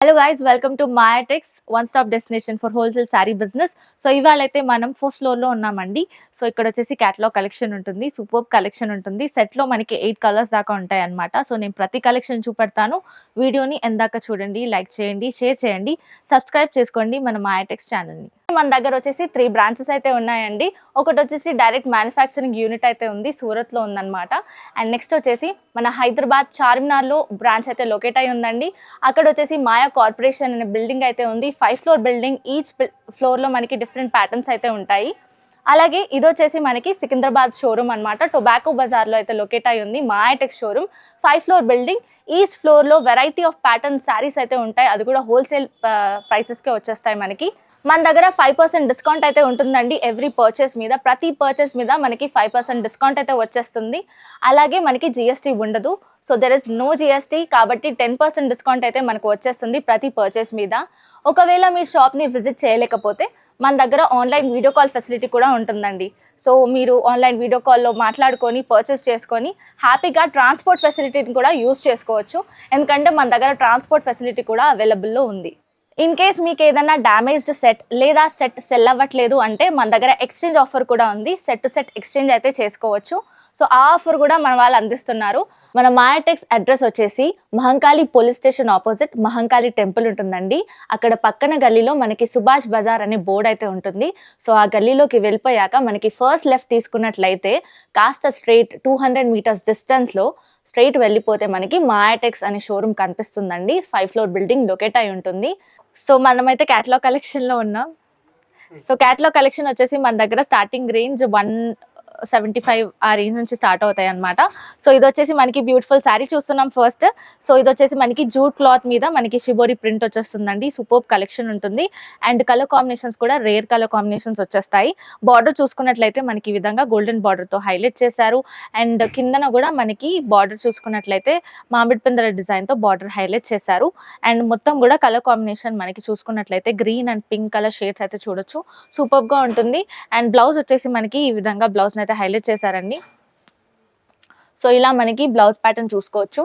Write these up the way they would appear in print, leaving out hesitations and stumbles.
Hello guys, welcome to Mayatex one stop destination for wholesale saree business. So ఇవాళ అయితే మనం 4th floor లో ఉన్నామండి. సో ఇక్కడ వచ్చేసి క్యాటలాగ్ కలెక్షన్ ఉంటుంది, సూపర్ కలెక్షన్ ఉంటుంది. సెట్ లో మనకి 8 కలర్స్ దాకా ఉంటాయి అన్నమాట. సో నేను ప్రతి కలెక్షన్ చూపెడతాను. వీడియోని ఎందాక చూడండి, లైక్ చేయండి, షేర్ చేయండి, సబ్స్క్రైబ్ చేసుకోండి మన మాయాటెక్స్ ఛానల్ని. మన దగ్గర వచ్చేసి 3 బ్రాంచెస్ అయితే ఉన్నాయండి. ఒకటి వచ్చేసి డైరెక్ట్ మ్యానుఫ్యాక్చరింగ్ యూనిట్ అయితే ఉంది, సూరత్ లో ఉందన్నమాట. అండ్ నెక్స్ట్ వచ్చేసి మన హైదరాబాద్ చార్మినార్ లో బ్రాంచ్ అయితే లొకేట్ అయి ఉందండి. అక్కడ వచ్చేసి మాయా కార్పొరేషన్ అనే బిల్డింగ్ అయితే ఉంది, 5 ఫ్లోర్ బిల్డింగ్. ఈచ్ ఫ్లోర్ లో మనకి డిఫరెంట్ ప్యాటర్న్స్ అయితే ఉంటాయి. అలాగే ఇది వచ్చేసి మనకి సికింద్రాబాద్ షోరూమ్ అన్నమాట. టొబాకో బజార్ లో అయితే లొకేట్ అయి ఉంది Mayatex showroom, 5 floor building. Each floor లో వెరైటీ ఆఫ్ ప్యాటర్న్ శారీస్ అయితే ఉంటాయి, అది కూడా హోల్సేల్ ప్రైసెస్ కే వచ్చేస్తాయి మనకి. మన దగ్గర 5% డిస్కౌంట్ అయితే ఉంటుందండి ఎవ్రీ పర్చేస్ మీద. ప్రతి పర్చేస్ మీద మనకి 5% డిస్కౌంట్ అయితే వచ్చేస్తుంది. అలాగే మనకి జిఎస్టీ ఉండదు. So there is no GST, కాబట్టి 10% డిస్కౌంట్ అయితే మనకు వచ్చేస్తుంది ప్రతి పర్చేస్ మీద. ఒకవేళ మీ షాప్ని విజిట్ చేయలేకపోతే మన దగ్గర ఆన్లైన్ వీడియో కాల్ ఫెసిలిటీ కూడా ఉంటుందండి. సో మీరు ఆన్లైన్ వీడియో కాల్లో మాట్లాడుకొని పర్చేస్ చేసుకొని హ్యాపీగా ట్రాన్స్పోర్ట్ ఫెసిలిటీని కూడా యూజ్ చేసుకోవచ్చు, ఎందుకంటే మన దగ్గర ట్రాన్స్పోర్ట్ ఫెసిలిటీ కూడా అవైలబుల్లో ఉంది. ఇన్ కేస్ మీకు ఏదైనా డ్యామేజ్డ్ సెట్ లేదా సెట్ సెల్ అవ్వట్లేదు అంటే మన దగ్గర ఎక్స్చేంజ్ ఆఫర్ కూడా ఉంది. సెట్ టు సెట్ ఎక్స్చేంజ్ అయితే చేసుకోవచ్చు. సో ఆ ఆఫర్ కూడా మన వాళ్ళు అందిస్తున్నారు. మన మాయాటెక్స్ అడ్రస్ వచ్చేసి Mahankali police station opposite Mahankali temple ఉంటుందండి. అక్కడ పక్కన గల్లీలో మనకి సుభాష్ బజార్ అనే బోర్డ్ అయితే ఉంటుంది. సో ఆ గల్లీలోకి వెళ్ళిపోయాక మనకి ఫస్ట్ లెఫ్ట్ తీసుకున్నట్లయితే కాస్త స్ట్రైట్ 200 మీటర్స్ డిస్టెన్స్లో స్ట్రైట్ వెళ్ళిపోతే మనకి మాయాటెక్స్ అనే షోరూమ్ కనిపిస్తుందండి. 5 ఫ్లోర్ బిల్డింగ్ లొకేట్ అయి ఉంటుంది. సో మనమైతే క్యాటలాగ్ కలెక్షన్లో ఉన్నాం. సో క్యాటలాగ్ కలెక్షన్ వచ్చేసి మన దగ్గర స్టార్టింగ్ రేంజ్ 175 ఆ రేంజ్ నుంచి స్టార్ట్ అవుతాయి అనమాట. సో ఇది వచ్చేసి మనకి బ్యూటిఫుల్ శారీ చూస్తున్నాం ఫస్ట్. సో ఇది వచ్చేసి మనకి జూట్ క్లాత్ మీద మనకి షిబోరి ప్రింట్ వచ్చేస్తుందండి. సూపర్ కలెక్షన్ ఉంటుంది. అండ్ కలర్ కాంబినేషన్స్ కూడా రేర్ కలర్ కాంబినేషన్స్ వచ్చేస్తాయి. బార్డర్ చూసుకున్నట్లయితే మనకి ఈ విధంగా గోల్డెన్ బార్డర్తో హైలైట్ చేశారు. అండ్ కిందన కూడా మనకి బార్డర్ చూసుకున్నట్లయితే మామిడి పిందల డిజైన్తో బార్డర్ హైలైట్ చేశారు. అండ్ మొత్తం కూడా కలర్ కాంబినేషన్ మనకి చూసుకున్నట్లయితే green and pink colour shades అయితే చూడొచ్చు, సూపర్గా ఉంటుంది. అండ్ బ్లౌజ్ వచ్చేసి మనకి ఈ విధంగా బ్లౌజ్ అయితే హైలైట్ చేశారండి. సో ఇలా మనకి బ్లౌజ్ ప్యాటర్న్ చూసుకోవచ్చు.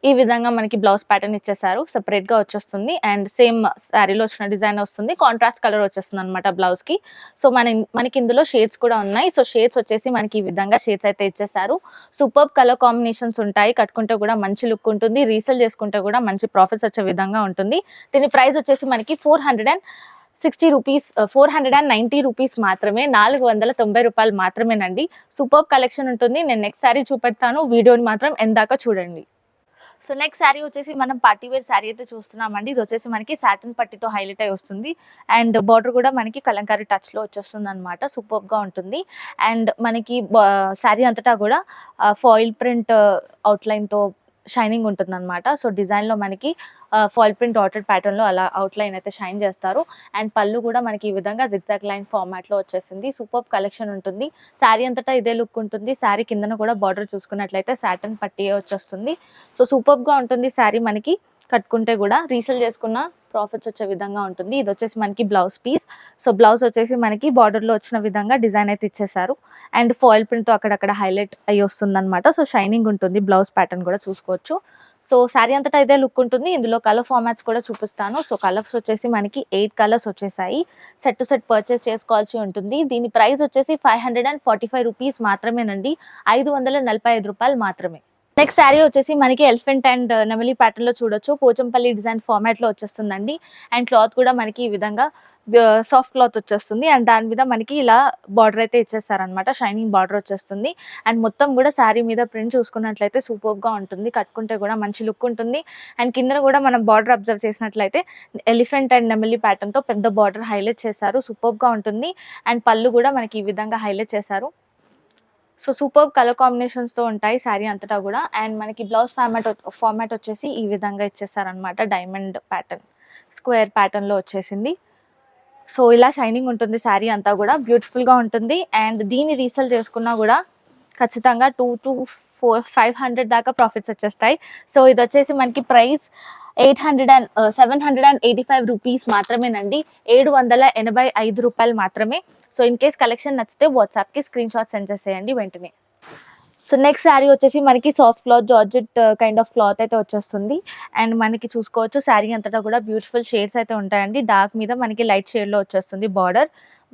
ఈ విధంగా మనకి బ్లౌజ్ ప్యాటర్న్ ఇచ్చేసారు, సెపరేట్ గా వచ్చేస్తుంది. అండ్ సేమ్ శారీలో వచ్చిన డిజైన్ వస్తుంది, కాంట్రాస్ట్ కలర్ వచ్చేస్తుంది అనమాట బ్లౌజ్ కి. సో మనకి ఇందులో షేడ్స్ కూడా ఉన్నాయి. సో షేడ్స్ వచ్చేసి మనకి ఈ విధంగా షేడ్స్ అయితే ఇచ్చేసారు. సూపర్ కలర్ కాంబినేషన్స్ ఉంటాయి, కట్టుకుంటే కూడా మంచి లుక్ ఉంటుంది, రీసేల్ చేసుకుంటే కూడా మంచి ప్రాఫిట్స్ వచ్చే విధంగా ఉంటుంది. దీని ప్రైస్ వచ్చేసి మనకి 460 రూపీస్, 490 రూపీస్ మాత్రమే, 490 రూపాయలు మాత్రమేనండి. సూపర్ కలెక్షన్ ఉంటుంది. నేను నెక్స్ట్ శారీ చూపెడతాను, వీడియోని మాత్రం ఎందాక చూడండి. సో నెక్స్ట్ శారీ వచ్చేసి మనం పార్టీ వేర్ శారీ అయితే చూస్తున్నామండి. ఇది వచ్చేసి మనకి సాటిన్ పట్టితో హైలైట్ అయి వస్తుంది. అండ్ బార్డర్ కూడా మనకి కలంకారీ టచ్లో వచ్చేస్తుంది అనమాట, సూపర్గా ఉంటుంది. అండ్ మనకి శారీ అంతటా కూడా ఫాయిల్ ప్రింట్ అవుట్లైన్తో షైనింగ్ ఉంటుంది అనమాట. సో డిజైన్లో మనకి ఫాయిల్ ప్రింట్ డాటెడ్ ప్యాటర్న్లో అలా అవుట్లైన్ అయితే షైన్ చేస్తారు. అండ్ పళ్ళు కూడా మనకి ఈ విధంగా జిగ్జాగ్ లైన్ ఫార్మాట్లో వచ్చేసింది. సూపర్ కలెక్షన్ ఉంటుంది. శారీ అంతటా ఇదే లుక్ ఉంటుంది. శారీ కిందన కూడా బార్డర్ చూసుకున్నట్లయితే సాటన్ పట్టీ వచ్చేస్తుంది. సో సూపర్గా ఉంటుంది శారీ. మనకి కట్టుకుంటే కూడా రీసేల్ చేసుకున్న ప్రాఫిట్స్ వచ్చే విధంగా ఉంటుంది. ఇది వచ్చేసి మనకి బ్లౌజ్ పీస్. సో బ్లౌజ్ వచ్చేసి మనకి బార్డర్లో వచ్చిన విధంగా డిజైన్ అయితే ఇచ్చేసారు. అండ్ ఫాయిల్ ప్రింట్తో అక్కడక్కడ హైలైట్ అయ్యి వస్తుంది అనమాట. సో షైనింగ్ ఉంటుంది, బ్లౌజ్ ప్యాటర్న్ కూడా చూసుకోవచ్చు. సో శారీ అంతటా ఇదే లుక్ ఉంటుంది. ఇందులో కలర్ ఫార్మాట్స్ కూడా చూపిస్తాను. సో కలర్స్ వచ్చేసి మనకి 8 కలర్స్ వచ్చేసాయి. సెట్ టు సెట్ పర్చేస్ చేసుకోవాల్సి ఉంటుంది. దీని ప్రైస్ వచ్చేసి 545 రూపీస్ మాత్రమేనండి, 545 రూపాయలు మాత్రమే. నెక్స్ట్ శారీ వచ్చేసి మనకి ఎలిఫెంట్ అండ్ నెమలి ప్యాటర్న్ లో చూడొచ్చు, పోచంపల్లి డిజైన్ ఫార్మాట్ లో వచ్చేస్తుందండి. అండ్ క్లాత్ కూడా మనకి ఈ విధంగా సాఫ్ట్ క్లాత్ వచ్చేస్తుంది. అండ్ దాని మీద మనకి ఇలా బార్డర్ అయితే ఇచ్చేస్తారనమాట, షైనింగ్ బార్డర్ వచ్చేస్తుంది. అండ్ మొత్తం కూడా శారీ మీద ప్రింట్ చూసుకున్నట్లయితే సూపర్గా ఉంటుంది, కట్టుకుంటే కూడా మంచి లుక్ ఉంటుంది. అండ్ కింద కూడా మనం బార్డర్ అబ్జర్వ్ చేసినట్లయితే ఎలిఫెంట్ అండ్ నెమలి ప్యాటర్న్తో పెద్ద బార్డర్ హైలైట్ చేశారు, సూపర్గా ఉంటుంది. అండ్ పళ్ళు కూడా మనకి ఈ విధంగా హైలైట్ చేశారు. సో సూపర్ కలర్ కాంబినేషన్స్తో ఉంటాయి శారీ అంతటా కూడా. అండ్ మనకి బ్లౌజ్ ఫార్మాట్ వచ్చేసి ఈ విధంగా ఇచ్చేసారనమాట, డైమండ్ ప్యాటర్న్, స్క్వేర్ ప్యాటర్న్లో వచ్చేసింది. సో ఇలా షైనింగ్ ఉంటుంది శారీ అంతా కూడా, బ్యూటిఫుల్గా ఉంటుంది. అండ్ దీన్ని రీసేల్ చేసుకున్నా కూడా ఖచ్చితంగా 200 to 500 దాకా ప్రాఫిట్స్ వచ్చేస్తాయి. సో ఇది వచ్చేసి మనకి ప్రైస్ 785 రూపీస్ మాత్రమేనండి, 785 రూపాయలు మాత్రమే. సో ఇన్ కేస్ కలెక్షన్ నచ్చితే వాట్సాప్కి స్క్రీన్ షాట్ సెండ్ చేసేయండి వెంటనే. సో నెక్స్ట్ శారీ వచ్చేసి మనకి soft cloth georgette kind of cloth అయితే వచ్చేస్తుంది. అండ్ మనకి చూసుకోవచ్చు శారీ అంతటా కూడా బ్యూటిఫుల్ షేడ్స్ అయితే ఉంటాయండి. డార్క్ మీద మనకి లైట్ షేడ్లో వచ్చేస్తుంది.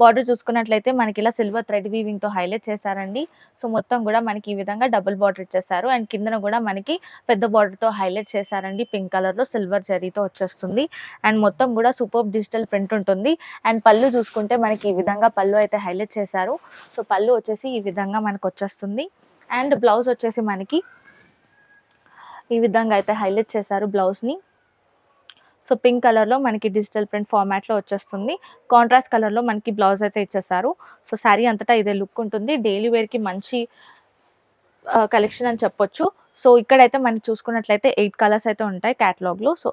బార్డర్ చూసుకున్నట్లయితే మనకి ఇలా సిల్వర్ థ్రెడ్ వీవింగ్తో హైలైట్ చేశారండి. సో మొత్తం కూడా మనకి ఈ విధంగా డబుల్ బార్డర్ ఇచ్చేసారు. అండ్ కిందన కూడా మనకి పెద్ద బార్డర్తో హైలైట్ చేశారండి. పింక్ కలర్లో సిల్వర్ జరీతో వచ్చేస్తుంది. అండ్ మొత్తం కూడా సూపర్ డిజిటల్ ప్రింట్ ఉంటుంది. అండ్ పళ్ళు చూసుకుంటే మనకి ఈ విధంగా పళ్ళు అయితే హైలైట్ చేశారు. సో పళ్ళు వచ్చేసి ఈ విధంగా మనకు వచ్చేస్తుంది. అండ్ బ్లౌజ్ వచ్చేసి మనకి ఈ విధంగా అయితే హైలైట్ చేశారు బ్లౌజ్ని. సో పింక్ కలర్లో మనకి డిజిటల్ ప్రింట్ ఫార్మాట్లో వచ్చేస్తుంది. కాంట్రాస్ట్ కలర్లో మనకి బ్లౌజ్ అయితే ఇచ్చేసారు. సో శారీ అంతటా ఇదే లుక్ ఉంటుంది. డైలీ వేర్కి మంచి కలెక్షన్ అని చెప్పొచ్చు. సో ఇక్కడైతే మనం చూసుకున్నట్లయితే 8 కలర్స్ అయితే ఉంటాయి క్యాటలాగ్లో. సో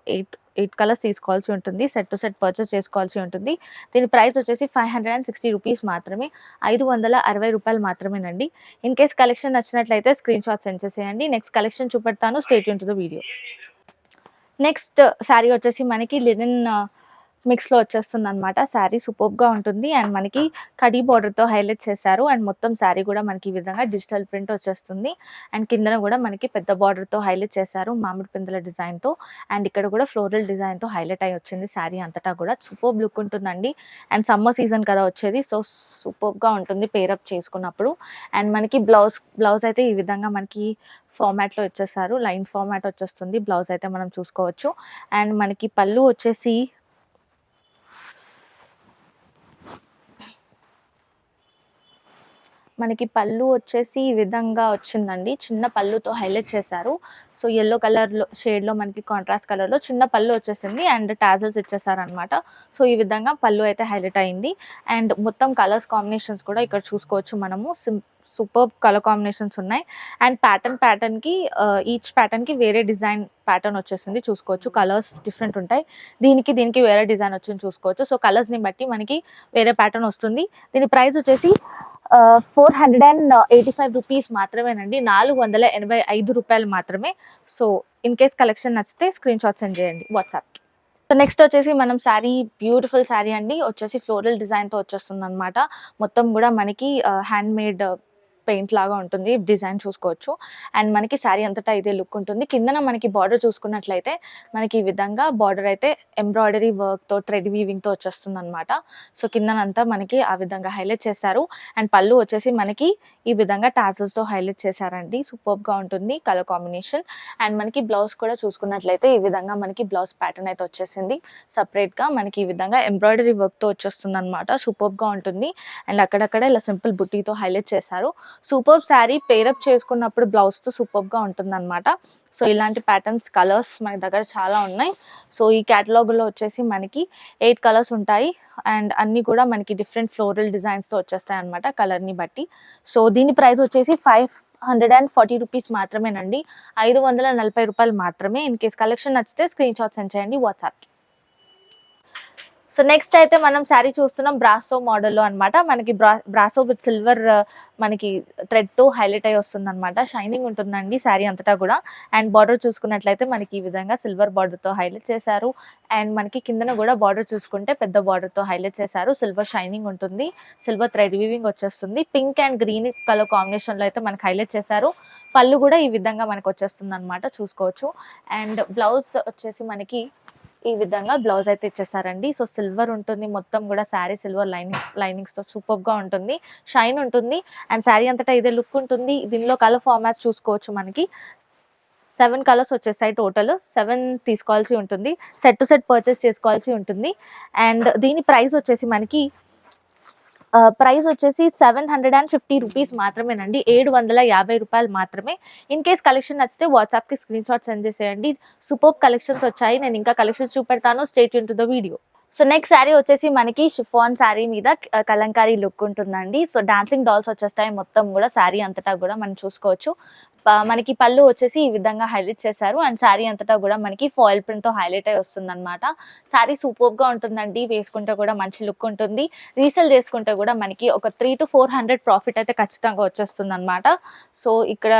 8 కలర్స్ తీసుకోవాల్సి ఉంటుంది. సెట్ టు సెట్ పర్చేస్ చేసుకోవాల్సి ఉంటుంది. దీని ప్రైస్ వచ్చేసి 560 రూపీస్ మాత్రమే, 560 రూపాయలు మాత్రమేనండి. ఇన్ కేస్ కలెక్షన్ నచ్చినట్లయితే స్క్రీన్ షాట్ సెండ్ చేసేయండి. నెక్స్ట్ కలెక్షన్ చూపెడతాను. Stay tune to the video. Next saree వచ్చేసి మనకి లినెన్ మిక్స్లో వచ్చేస్తుంది అనమాట. శారీ సూపర్గా ఉంటుంది. అండ్ మనకి కడీ బార్డర్తో హైలైట్ చేశారు. అండ్ మొత్తం శారీ కూడా మనకి ఈ విధంగా డిజిటల్ ప్రింట్ వచ్చేస్తుంది. అండ్ కిందన కూడా మనకి పెద్ద బార్డర్తో హైలైట్ చేశారు మామిడి పిందెల డిజైన్తో. అండ్ ఇక్కడ కూడా ఫ్లోరల్ డిజైన్తో హైలైట్ అయి వచ్చింది శారీ అంతటా కూడా. సూపర్ లుక్ ఉంటుందండి. అండ్ సమ్మర్ సీజన్ కదా వచ్చేది, సో సూపర్గా ఉంటుంది పేరప్ చేసుకున్నప్పుడు. అండ్ మనకి బ్లౌజ్ అయితే ఈ విధంగా మనకి ఫార్మాట్లో ఇచ్చేసారు. లైన్ ఫార్మాట్ వచ్చేస్తుంది. బ్లౌజ్ అయితే మనం చూసుకోవచ్చు. అండ్ మనకి పళ్ళు వచ్చేసి ఈ విధంగా వచ్చిందండి. చిన్న పళ్ళుతో హైలైట్ చేశారు. సో యెల్లో కలర్లో షేడ్లో మనకి కాంట్రాస్ట్ కలర్లో చిన్న పళ్ళు వచ్చేసింది. And tassels ఇచ్చేసారనమాట. సో ఈ విధంగా పళ్ళు అయితే హైలైట్ అయింది. అండ్ మొత్తం కలర్స్ కాంబినేషన్స్ కూడా ఇక్కడ చూసుకోవచ్చు మనము. సూపర్ కలర్ కాంబినేషన్స్ ఉన్నాయి. అండ్ ప్యాటర్న్కి ఈచ్ ప్యాటర్న్కి వేరే డిజైన్ ప్యాటర్న్ వచ్చేసింది. చూసుకోవచ్చు కలర్స్ డిఫరెంట్ ఉంటాయి. దీనికి వేరే డిజైన్ వచ్చింది చూసుకోవచ్చు. సో కలర్స్ని బట్టి మనకి వేరే ప్యాటర్న్ వస్తుంది. దీని ప్రైస్ వచ్చేసి 485 రూపీస్ మాత్రమేనండి, 485 రూపాయలు మాత్రమే. సో ఇన్ కేస్ కలెక్షన్ నచ్చితే స్క్రీన్ షాట్ సెండ్ చేయండి వాట్సాప్కి. సో నెక్స్ట్ వచ్చేసి మనం శారీ, బ్యూటిఫుల్ శారీ అండి. వచ్చేసి ఫ్లోరల్ డిజైన్తో వచ్చేస్తుంది అనమాట. మొత్తం కూడా మనకి హ్యాండ్ మేడ్ పెయింట్ లాగా ఉంటుంది. డిజైన్ చూసుకోవచ్చు. అండ్ మనకి శారీ అంతటా ఇదే లుక్ ఉంటుంది. కిందన మనకి బార్డర్ చూసుకున్నట్లయితే మనకి ఈ విధంగా బార్డర్ అయితే ఎంబ్రాయిడరీ వర్క్తో థ్రెడ్ వీవింగ్తో వచ్చేస్తుంది అనమాట. సో కిందనంతా మనకి ఆ విధంగా హైలైట్ చేశారు. అండ్ పళ్ళు వచ్చేసి మనకి ఈ విధంగా టాజల్స్తో హైలైట్ చేశారండి. సూపర్గా ఉంటుంది కలర్ కాంబినేషన్. అండ్ మనకి బ్లౌజ్ కూడా చూసుకున్నట్లయితే ఈ విధంగా మనకి బ్లౌజ్ ప్యాటర్న్ అయితే వచ్చేసింది. సపరేట్గా మనకి ఈ విధంగా ఎంబ్రాయిడరీ వర్క్తో వచ్చేస్తుంది అనమాట. సూపర్గా ఉంటుంది. అండ్ అక్కడక్కడ ఇలా సింపుల్ బుట్టీతో హైలైట్ చేశారు. సూపర్ శారీ పేరప్ చేసుకున్నప్పుడు బ్లౌజ్తో సూపర్గా ఉంటుంది అనమాట. సో ఇలాంటి ప్యాటర్న్స్ కలర్స్ మన దగ్గర చాలా ఉన్నాయి. సో ఈ క్యాటలాగ్లో వచ్చేసి మనకి 8 కలర్స్ ఉంటాయి. అండ్ అన్నీ కూడా మనకి డిఫరెంట్ ఫ్లోరల్ డిజైన్స్తో వచ్చేస్తాయి అనమాట కలర్ని బట్టి. సో దీని ప్రైస్ వచ్చేసి 540 రూపీస్ మాత్రమేనండి, 540 రూపాయలు మాత్రమే. ఇన్ కేస్ కలెక్షన్ నచ్చితే స్క్రీన్ షాట్ సెండ్ చేయండి వాట్సాప్కి. సో నెక్స్ట్ అయితే మనం శారీ చూస్తున్నాం బ్రాసో మోడల్లో అనమాట. మనకి బ్రాసో విత్ సిల్వర్ మనకి థ్రెడ్తో హైలైట్ అయ్యి వస్తుంది అనమాట. షైనింగ్ ఉంటుందండి శారీ అంతటా కూడా. అండ్ బార్డర్ చూసుకున్నట్లయితే మనకి ఈ విధంగా సిల్వర్ బార్డర్తో హైలైట్ చేశారు. అండ్ మనకి కిందన కూడా బార్డర్ చూసుకుంటే పెద్ద బార్డర్తో హైలైట్ చేశారు. సిల్వర్ షైనింగ్ ఉంటుంది. సిల్వర్ థ్రెడ్ వీవింగ్ వచ్చేస్తుంది. పింక్ అండ్ గ్రీన్ కలర్ కాంబినేషన్లో అయితే మనకి హైలైట్ చేశారు. పళ్ళు కూడా ఈ విధంగా మనకు వచ్చేస్తుంది అనమాట, చూసుకోవచ్చు. అండ్ బ్లౌజ్ వచ్చేసి మనకి ఈ విధంగా బ్లౌజ్ అయితే ఇచ్చేసారండి. సో సిల్వర్ ఉంటుంది మొత్తం కూడా. శారీ సిల్వర్ లైనింగ్స్తో సూపర్గా ఉంటుంది. షైన్ ఉంటుంది. అండ్ శారీ అంతటా ఇదే లుక్ ఉంటుంది. దీనిలో కలర్ ఫార్మాట్స్ చూసుకోవచ్చు. మనకి 7 కలర్స్ వచ్చేసాయి. టోటల్ 7 తీసుకోవాల్సి ఉంటుంది. సెట్ టు సెట్ పర్చేస్ చేసుకోవాల్సి ఉంటుంది. అండ్ దీని ప్రైస్ వచ్చేసి మనకి 750 రూపీస్ మాత్రమేనండి, 750 రూపాయలు మాత్రమే. ఇన్ కేస్ కలెక్షన్ నచ్చితే వాట్సాప్కి స్క్రీన్ షాట్ సెండ్ చేసేయండి. సూపర్ కలెక్షన్స్ వచ్చాయి. నేను ఇంకా కలెక్షన్స్ చూపెడతాను. Stay tune to the video. So next saree వచ్చేసి మనకి షిఫాన్ శారీ మీద కలంకారీ లుక్ ఉంటుందండి. సో డాన్సింగ్ డాల్స్ వచ్చేస్తాయి మొత్తం కూడా శారీ అంతటా కూడా మనం చూసుకోవచ్చు. మనకి పళ్ళు వచ్చేసి ఈ విధంగా హైలైట్ చేశారు. అండ్ శారీ అంతటా కూడా మనకి ఫాయిల్ ప్రింట్తో హైలైట్ అయి వస్తుంది అనమాట. శారీ సూపర్గా ఉంటుందండి. వేసుకుంటే కూడా మంచి లుక్ ఉంటుంది. రీసేల్ చేసుకుంటే కూడా మనకి ఒక 300 to 400 ప్రాఫిట్ అయితే ఖచ్చితంగా వచ్చేస్తుంది అనమాట. సో ఇక్కడ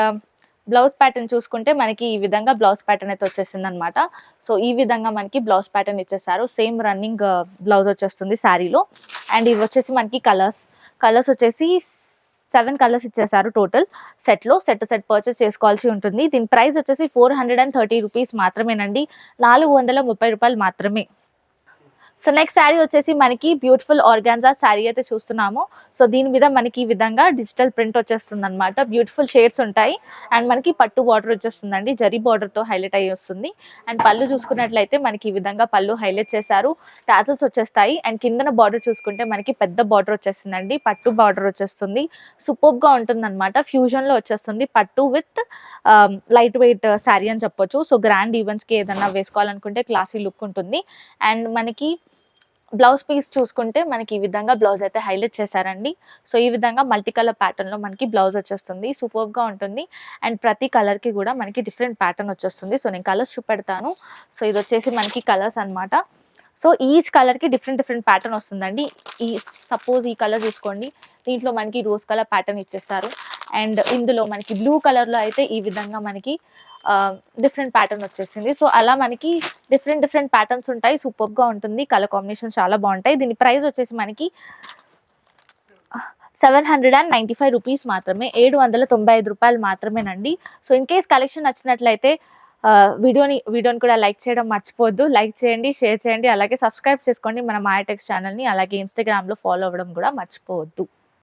బ్లౌజ్ ప్యాటర్న్ చూసుకుంటే మనకి ఈ విధంగా బ్లౌజ్ ప్యాటర్న్ అయితే వచ్చేసింది అనమాట. సో ఈ విధంగా మనకి బ్లౌజ్ ప్యాటర్న్ ఇచ్చేసారు. సేమ్ రన్నింగ్ బ్లౌజ్ వచ్చేస్తుంది శారీలో. అండ్ ఇవి వచ్చేసి మనకి కలర్స్ వచ్చేసి 7 కలర్స్ ఇచ్చేసారు టోటల్ సెట్‌లో. సెట్ టు సెట్ పర్చేస్ చేసుకోవాల్సి ఉంటుంది. దీని ప్రైస్ వచ్చేసి 430 రూపీస్ మాత్రమేనండి. రూ. 430 మాత్రమే. సో నెక్స్ట్ శారీ వచ్చేసి మనకి బ్యూటిఫుల్ ఆర్గాన్జా శారీ అయితే చూస్తున్నాము. సో దీని మీద మనకి ఈ విధంగా డిజిటల్ ప్రింట్ వచ్చేస్తుందన్నమాట. బ్యూటిఫుల్ షేడ్స్ ఉంటాయి అండ్ మనకి పట్టు బార్డర్ వచ్చేస్తుందండి. జరీ బార్డర్‌తో హైలైట్ అయ్యి వస్తుంది. అండ్ పళ్ళు చూసుకున్నట్లయితే మనకి ఈ విధంగా పళ్ళు హైలైట్ చేశారు. టాసెల్స్ వచ్చేస్తాయి అండ్ కిందన బార్డర్ చూసుకుంటే మనకి పెద్ద బార్డర్ వచ్చేస్తుందండి. పట్టు బార్డర్ వచ్చేస్తుంది. సూపర్బ్‌గా ఉంటుందన్నమాట. ఫ్యూజన్‌లో వచ్చేస్తుంది. పట్టు విత్ లైట్ వెయిట్ శారీ అని చెప్పొచ్చు. సో గ్రాండ్ ఈవెంట్స్‌కి ఏదన్నా వేసుకోవాలనుకుంటే క్లాసీ లుక్ ఉంటుంది. అండ్ మనకి బ్లౌజ్ పీస్ చూసుకుంటే మనకి ఈ విధంగా బ్లౌజ్ అయితే హైలైట్ చేశారండి. సో ఈ విధంగా మల్టీ కలర్ ప్యాటర్న్‌లో మనకి బ్లౌజ్ వచ్చేస్తుంది. సూపర్బ్‌గా ఉంటుంది. అండ్ ప్రతి కలర్‌కి కూడా మనకి డిఫరెంట్ ప్యాటర్న్ వచ్చేస్తుంది. సో నేను కలర్స్ చూపెడతాను. సో ఇది వచ్చేసి మనకి కలర్స్ అన్నమాట. సో ఈచ్ కలర్‌కి డిఫరెంట్ ప్యాటర్న్ వస్తుందండి. సపోజ్ ఈ కలర్ చూసుకోండి. దీంట్లో మనకి రోజ్ కలర్ ప్యాటర్న్ ఇచ్చేసారు. అండ్ ఇందులో మనకి బ్లూ కలర్‌లో అయితే ఈ విధంగా మనకి డిఫరెంట్ ప్యాటర్న్ వచ్చేసింది. సో అలా మనకి డిఫరెంట్ ప్యాటర్న్స్ ఉంటాయి. సూపర్బ్‌గా ఉంటుంది. కలర్ కాంబినేషన్ చాలా బాగుంటాయి. దీని ప్రైస్ వచ్చేసి మనకి 795 రూపీస్ మాత్రమే. రూ. 795 మాత్రమేనండి. సో ఇన్ కేస్ కలెక్షన్ నచ్చినట్లయితే వీడియోని కూడా లైక్ చేయడం మర్చిపోవద్దు. లైక్ చేయండి, షేర్ చేయండి, అలాగే సబ్స్క్రైబ్ చేసుకోండి మన మాయా టెక్స్ ఛానల్‌ని. అలాగే ఇన్‌స్టాగ్రామ్‌లో ఫాలో అవ్వడం కూడా మర్చిపోవద్దు.